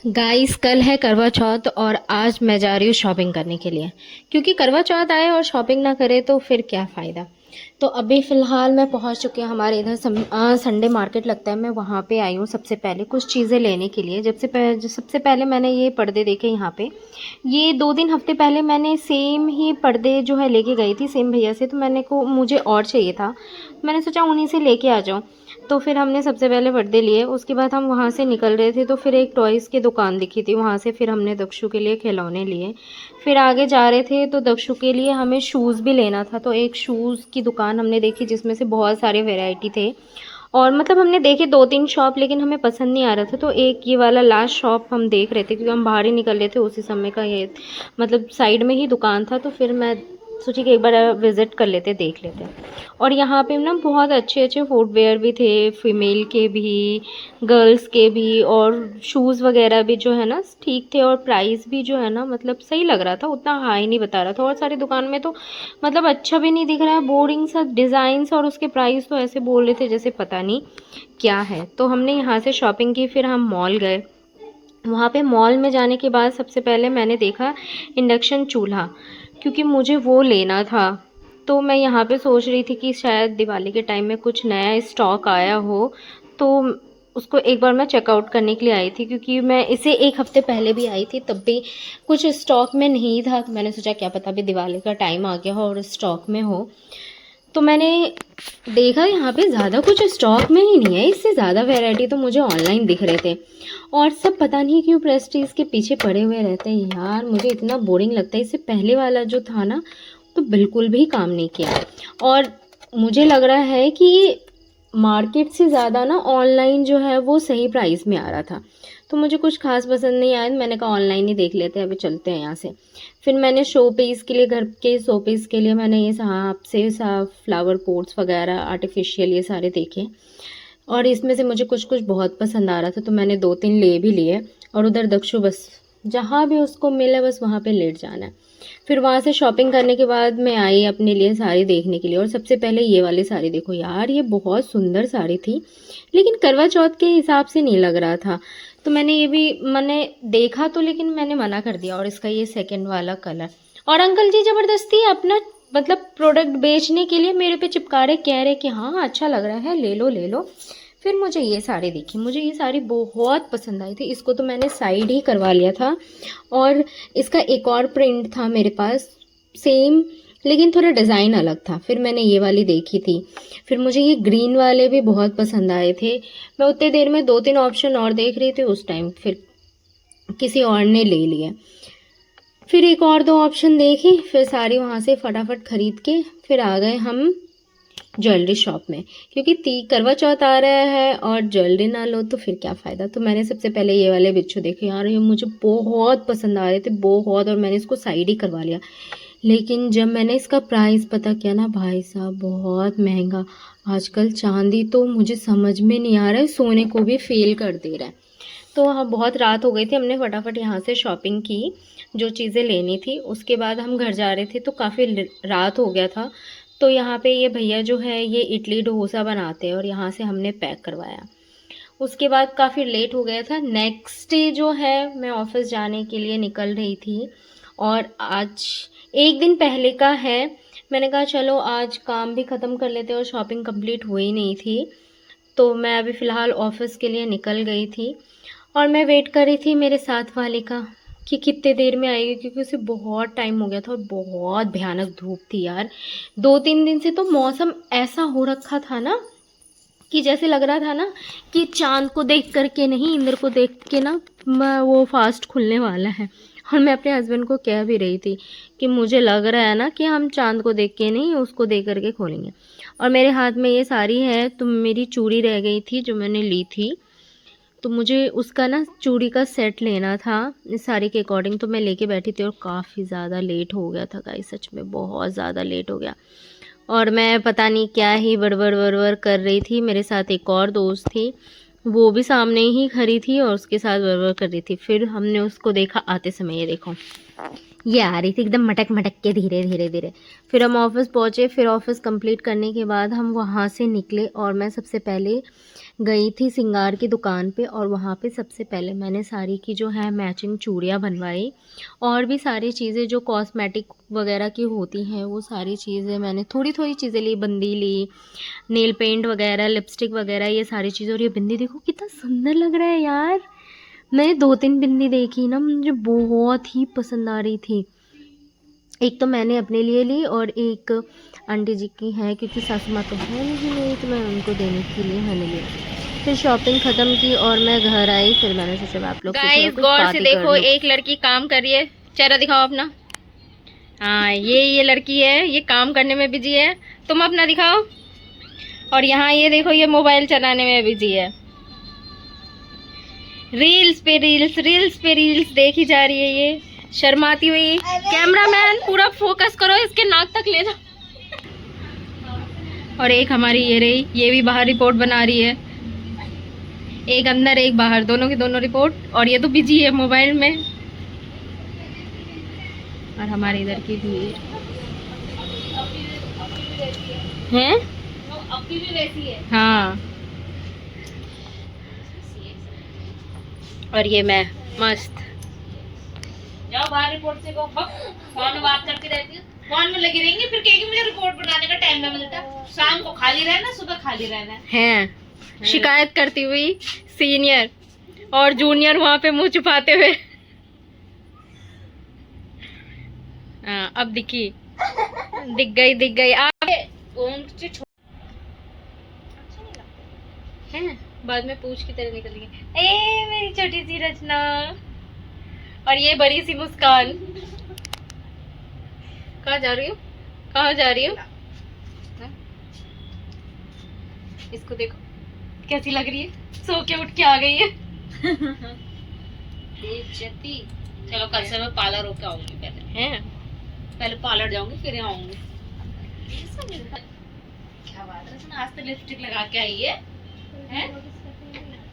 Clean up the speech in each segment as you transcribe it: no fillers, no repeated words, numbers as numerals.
Guys, कल है करवा चौथ और आज मैं जा रही हूँ शॉपिंग करने के लिए। क्योंकि करवा चौथ आए और शॉपिंग ना करे तो फिर क्या फ़ायदा। तो अभी फ़िलहाल मैं पहुँच चुकी हूँ। हमारे इधर संडे मार्केट लगता है, मैं वहाँ पे आई हूँ सबसे पहले कुछ चीज़ें लेने के लिए। सबसे पहले मैंने ये पर्दे देखे यहाँ पे। ये 2 दिन हफ्ते पहले मैंने सेम ही पर्दे जो है लेके गई थी सेम भैया से, तो मुझे और चाहिए था। मैंने सोचा उन्हीं से लेके आ जाऊँ। तो फिर हमने सबसे पहले पर्दे लिए, उसके बाद हम वहाँ से निकल रहे थे तो फिर एक टॉयज़ की दुकान दिखी थी, वहाँ से फिर हमने दक्षु के लिए खिलौने लिए। फिर आगे जा रहे थे तो दक्षु के लिए हमें शूज़ भी लेना था, तो एक शूज़ की दुकान हमने देखी जिसमें से बहुत सारे वैरायटी थे। और मतलब हमने देखे 2-3 शॉप, लेकिन हमें पसंद नहीं आ रहा था। तो एक ये वाला लास्ट शॉप हम देख रहे थे क्योंकि हम बाहर ही निकल रहे थे उसी समय का, ये मतलब साइड में ही दुकान था। तो फिर मैं सोची कि एक बार विज़िट कर लेते, देख लेते। और यहाँ पे ना बहुत अच्छे अच्छे फुटवेयर भी थे, फीमेल के भी, गर्ल्स के भी, और शूज़ वगैरह भी जो है ना ठीक थे। और प्राइस भी जो है ना मतलब सही लग रहा था, उतना हाई नहीं बता रहा था। और सारी दुकान में तो मतलब अच्छा भी नहीं दिख रहा है, बोरिंग सा डिज़ाइंस, और उसके प्राइस तो ऐसे बोल रहे थे जैसे पता नहीं क्या है। तो हमने यहाँ से शॉपिंग की, फिर हम मॉल गए। वहाँ पे मॉल में जाने के बाद सबसे पहले मैंने देखा इंडक्शन चूल्हा, क्योंकि मुझे वो लेना था। तो मैं यहाँ पे सोच रही थी कि शायद दिवाली के टाइम में कुछ नया स्टॉक आया हो, तो उसको एक बार मैं चेकआउट करने के लिए आई थी। क्योंकि मैं इसे एक हफ्ते पहले भी आई थी, तब भी कुछ स्टॉक में नहीं था। तो मैंने सोचा क्या पता अभी दिवाली का टाइम आ गया हो और स्टॉक में हो। तो मैंने देखा यहाँ पे ज़्यादा कुछ स्टॉक में ही नहीं है, इससे ज़्यादा वैरायटी तो मुझे ऑनलाइन दिख रहे थे। और सब पता नहीं क्यों प्रेस्टीज के पीछे पड़े हुए रहते हैं यार, मुझे इतना बोरिंग लगता है। इससे पहले वाला जो था ना तो बिल्कुल भी काम नहीं किया। और मुझे लग रहा है कि मार्केट से ज़्यादा ना ऑनलाइन जो है वो सही प्राइस में आ रहा था। तो मुझे कुछ खास पसंद नहीं आया, मैंने कहा ऑनलाइन ही देख लेते हैं, अभी चलते हैं यहाँ से। फिर मैंने शो पीस के लिए, घर के शो पीस के लिए मैंने ये सांप से फ्लावर पोट्स वगैरह आर्टिफिशियल ये सारे देखे। और इसमें से मुझे कुछ कुछ बहुत पसंद आ रहा था, तो मैंने 2-3 ले भी लिए। और उधर दक्षु बस जहाँ भी उसको मिले बस वहाँ पे लेट जाना है। फिर वहाँ से शॉपिंग करने के बाद मैं आई अपने लिए साड़ी देखने के लिए। और सबसे पहले ये वाली साड़ी देखो यार, ये बहुत सुंदर साड़ी थी, लेकिन करवा चौथ के हिसाब से नहीं लग रहा था। तो मैंने देखा तो, लेकिन मैंने मना कर दिया। और इसका ये सेकंड वाला कलर, और अंकल जी ज़बरदस्ती अपना मतलब प्रोडक्ट बेचने के लिए मेरे पे चिपका रहे, कह रहे कि हाँ अच्छा लग रहा है, ले लो ले लो। फिर मुझे ये साड़ी दिखी, मुझे ये साड़ी बहुत पसंद आई थी, इसको तो मैंने साइड ही करवा लिया था। और इसका एक और प्रिंट था मेरे पास सेम, लेकिन थोड़ा डिज़ाइन अलग था। फिर मैंने ये वाली देखी थी। फिर मुझे ये ग्रीन वाले भी बहुत पसंद आए थे। मैं उतनी देर में 2-3 ऑप्शन और देख रही थी, उस टाइम फिर किसी और ने ले लिया। फिर एक और 2 ऑप्शन देखे, फिर सारी वहाँ से फटाफट खरीद के फिर आ गए हम ज्वेलरी शॉप में। क्योंकि ती करवा चौथ आ रहा है और ज्वेलरी ना लो तो फिर क्या फ़ायदा। तो मैंने सबसे पहले ये वाले बिच्छू देखे यार, ये मुझे बहुत पसंद आ रहे थे बहुत, और मैंने इसको साइड ही करवा लिया। लेकिन जब मैंने इसका प्राइस पता किया ना भाई साहब, बहुत महंगा। आजकल चांदी तो मुझे समझ में नहीं आ रहा है, सोने को भी फेल कर दे रहा है। तो हाँ, बहुत रात हो गई थी, हमने फटाफट यहाँ से शॉपिंग की जो चीज़ें लेनी थी। उसके बाद हम घर जा रहे थे तो काफ़ी रात हो गया था। तो यहाँ पे ये भैया जो है ये इडली डोसा बनाते हैं, और यहाँ से हमने पैक करवाया। उसके बाद काफ़ी लेट हो गया था। नेक्स्ट डे जो है मैं ऑफिस जाने के लिए निकल रही थी, और आज एक दिन पहले का है। मैंने कहा चलो आज काम भी ख़त्म कर लेते, और शॉपिंग कंप्लीट हुई नहीं थी। तो मैं अभी फ़िलहाल ऑफिस के लिए निकल गई थी, और मैं वेट कर रही थी मेरे साथ वाले का कि कितने देर में आएगी, क्योंकि उसे बहुत टाइम हो गया था और बहुत भयानक धूप थी यार। 2-3 दिन से तो मौसम ऐसा हो रखा था ना कि जैसे लग रहा था ना कि चांद को देख करके नहीं, इंद्र को देख के ना वो फास्ट खुलने वाला है। और मैं अपने हस्बैंड को कह भी रही थी कि मुझे लग रहा है ना कि हम चांद को देख के नहीं, उसको देख करके खोलेंगे। और मेरे हाथ में ये साड़ी है, तो मेरी चूड़ी रह गई थी जो मैंने ली थी, तो मुझे उसका ना चूड़ी का सेट लेना था इस साड़ी के अकॉर्डिंग। तो मैं लेके बैठी थी और काफ़ी ज़्यादा लेट हो गया था गाइस, सच में बहुत ज़्यादा लेट हो गया। और मैं पता नहीं क्या ही बड़बड़ बड़बड़ कर रही थी। मेरे साथ एक और दोस्त थी, वो भी सामने ही खड़ी थी और उसके साथ बड़बड़ कर रही थी। फिर हमने उसको देखा आते समय, ये देखो ये आ रही थी एकदम मटक मटक के धीरे धीरे धीरे। फिर हम ऑफिस पहुँचे, फिर ऑफिस कंप्लीट करने के बाद हम वहाँ से निकले और मैं सबसे पहले गई थी सिंगार की दुकान पे, और वहाँ पे सबसे पहले मैंने साड़ी की जो है मैचिंग चूड़ियाँ बनवाई, और भी सारी चीज़ें जो कॉस्मेटिक वगैरह की होती हैं वो सारी चीज़ें मैंने थोड़ी थोड़ी चीज़ें ली, बंदी ली, नेल पेंट वगैरह, लिपस्टिक वगैरह, ये सारी चीज़ें। और ये बिंदी देखो कितना सुंदर लग रहा है यार। मैंने 2-3 बिंदी देखी ना, मुझे बहुत ही पसंद आ रही थी। एक तो मैंने अपने लिए ली और एक आंटी जी की है, क्योंकि सासू माँ तो है नहीं मेरी, तो मैं उनको देने के लिए मैंने लिया। फिर शॉपिंग ख़त्म की और मैं घर आई। फिर मैंने सोचा आप लोग से थोड़ा कुछ गौर बात से ही देखो, कर लो। एक लड़की काम कर रही है, चेहरा दिखाओ अपना। हाँ, ये लड़की है, ये काम करने में बिजी है, तुम अपना दिखाओ। और यहाँ ये देखो, ये मोबाइल चलाने में बिजी है, रील्स पे रील्स, रील्स पे रील्स देखी जा रही है ये शर्माती हुई। कैमरामैन पूरा फोकस करो, इसके नाक तक ले जाओ। और एक हमारी ये रही, ये भी बाहर रिपोर्ट बना रही है, एक अंदर एक बाहर, दोनों की दोनों रिपोर्ट। और ये तो बिजी है मोबाइल में। और हमारे इधर की भीड़ है, अपनी भी वैसी है। हाँ, और ये मैं मस्त। जाओ बाहर रिपोर्ट से, को फोन में बात करती रहती हूँ, फोन में लगी रहेंगी, फिर कहेगी मुझे रिपोर्ट बनाने का टाइम ना मिलता। शाम को खाली रहना, सुबह खाली रहना है। शिकायत करती हुई सीनियर, और जूनियर वहां पे मुंह छुपाते हुए। अब दिखी, दिख गई आप है। बाद में पूछ की तरह निकल गई, ए मेरी छोटी सी रचना। और ये बड़ी सी मुस्कान। कहाँ जा रही हो, कहाँ जा रही हो? इसको देखो कैसी लग रही है, सो के उठ के आ गई है। बेइज्जती। चलो कल से मैं पार्लर होके आऊंगी, पहले पार्लर जाऊंगी, फिर यहाँ आऊंगी। क्या बात है, आज तो लिपस्टिक लगा के आई है, हैं?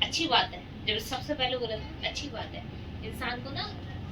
अच्छी बात है, जब सबसे पहले बोला था अच्छी बात है, इंसान को ना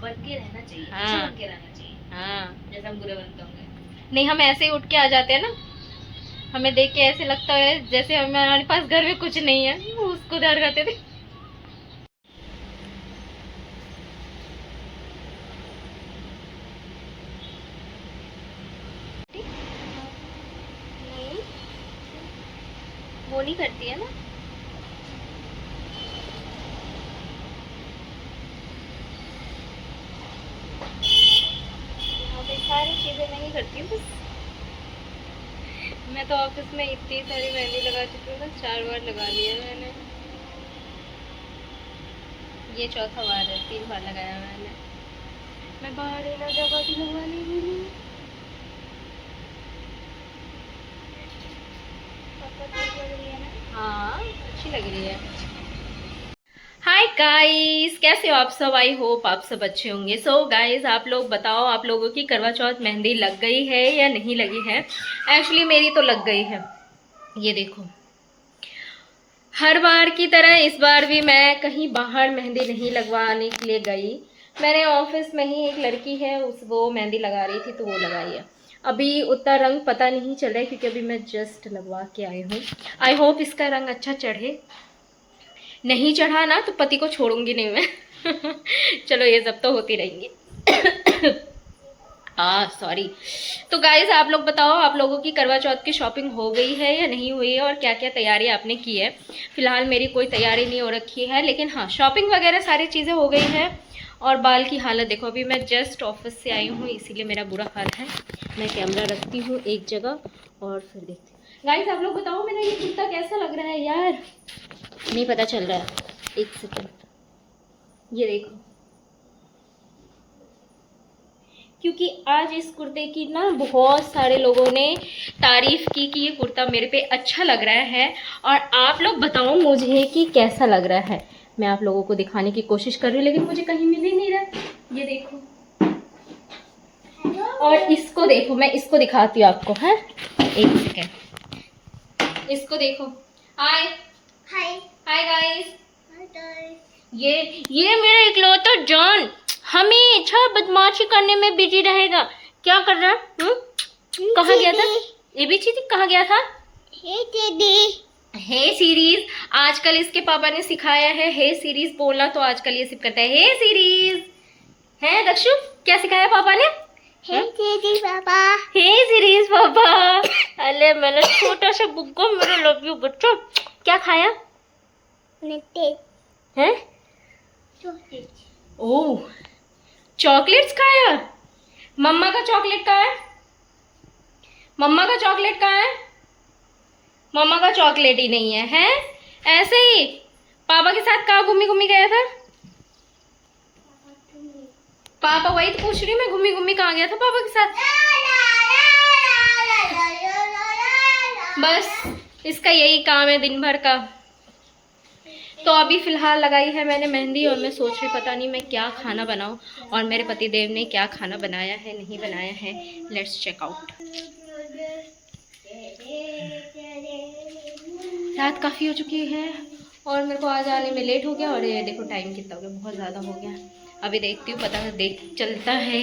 बन के रहना चाहिए। अच्छा बन के रहना चाहिए। हाँ, जैसे हम बुरे बनते होंगे। नहीं, हम ऐसे ही उठ के आ जाते हैं ना, हमें देख के ऐसे लगता है जैसे हमारे पास घर में कुछ नहीं है, उसको डर करते थे। नहीं, वो नहीं करती है ना। सारी चीजें नहीं करती बस। मैं तो ऑफिस में इतनी सारी मेहंदी लगा चुकी हूँ ना, 4 बार लगा लिया मैंने। ये चौथा बार है, 3 बार लगाया मैंने। मैं बाहर ही ना जा पाती लगवाने के लिए। हाँ, अच्छी लग रही है। हाय गाइस, कैसे हो आप सब? आई होप आप सब अच्छे होंगे। सो गाइस, आप लोग बताओ, आप लोगों की करवा चौथ मेहंदी लग गई है या नहीं लगी है? एक्चुअली मेरी तो लग गई है। ये देखो, हर बार की तरह इस बार भी मैं कहीं बाहर मेहंदी नहीं लगवाने के लिए गई। मैंने ऑफिस में ही, एक लड़की है वो मेहंदी लगा रही थी तो वो लगाई है। अभी उतना रंग पता नहीं चल रहा है, क्योंकि अभी मैं जस्ट लगवा के आई हूँ। आई होप इसका रंग अच्छा चढ़े। नहीं चढ़ा ना तो पति को छोड़ूंगी नहीं मैं। चलो ये सब तो होती रहेंगी। सॉरी। तो गाइस, आप लोग बताओ, आप लोगों की करवा चौथ की शॉपिंग हो गई है या नहीं हुई है, और क्या क्या तैयारी आपने की है? फिलहाल मेरी कोई तैयारी नहीं हो रखी है, लेकिन हाँ, शॉपिंग वगैरह सारी चीज़ें हो गई हैं। और बाल की हालत देखो, अभी मैं जस्ट ऑफिस से आई हूँ, इसीलिए मेरा बुरा हाल है। मैं कैमरा रखती हूँ एक जगह और फिर देखती हूँ। गाइस, आप लोग बताओ, मेरा ये कुर्ता कैसा लग रहा है यार? नहीं पता चल रहा है, एक सेकेंड। ये देखो, क्योंकि आज इस कुर्ते की ना बहुत सारे लोगों ने तारीफ की कि ये कुर्ता मेरे पे अच्छा लग रहा है। और आप लोग बताओ मुझे कि कैसा लग रहा है। मैं आप लोगों को दिखाने की कोशिश कर रही हूँ, लेकिन मुझे कहीं मिल ही नहीं रहा। ये देखो, और इसको देखो, मैं इसको दिखाती हूँ आपको। है, एक सेकेंड, इसको देखो। हाय हाय हाय गाइस। ये मेरा इकलौता जान हमेशा बदमाशी करने में बिजी रहेगा। क्या कर रहा है? कहाँ गया था? ABCD कहाँ गया था? हे सीरीज। आजकल इसके पापा ने सिखाया है हे सीरीज बोलना, तो आजकल ये सिर्फ करता है हे सीरीज। है दक्षु, क्या सिखाया पापा ने? हे सीरीज पापा, हे सीरीज पापा। अरे मेरा छोटा सा बुग्गा, मेरा लव यू बच्चों। क्या खाया है? ओह, चॉकलेट्स खाया। मम्मा का चॉकलेट कहाँ है? मम्मा का चॉकलेट कहाँ है? मम्मा का चॉकलेट ही नहीं है। हैं? ऐसे ही पापा के साथ कहाँ घूमी घूमी गया था? पापा वही तो पूछ रही मैं, घूमी घूमी कहाँ गया था पापा के साथ? बस इसका यही काम है दिन भर का। तो अभी फिलहाल लगाई है मैंने मेहंदी और मैं सोच रही पता नहीं मैं क्या खाना बनाऊं और मेरे पति देव ने क्या खाना बनाया है नहीं बनाया है। Let's check out. रात काफ़ी हो चुकी है और मेरे को आज आने में लेट हो गया और ये देखो टाइम कितना हो गया, बहुत ज़्यादा हो गया। अभी देखती हूँ, पता देख चलता है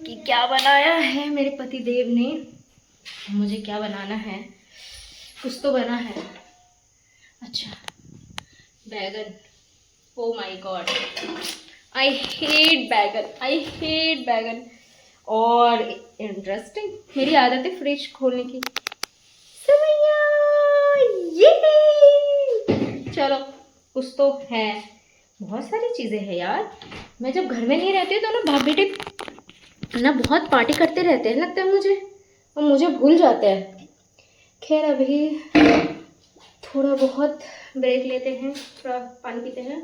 कि क्या बनाया है मेरे पति देव ने। मुझे क्या बनाना है, कुछ तो बना है। अच्छा, बैगन। Oh my God, I hate बैगन, आई हेट बैगन। और इंटरेस्टिंग, मेरी आदत है फ्रिज खोलने की। ये चलो कुछ तो है, बहुत सारी चीज़ें हैं यार। मैं जब घर में नहीं रहती तो ना बाप बेटे ना बहुत पार्टी करते रहते हैं लगता है मुझे, और मुझे भूल जाते हैं। खैर अभी थोड़ा बहुत ब्रेक लेते हैं, थोड़ा पानी पीते हैं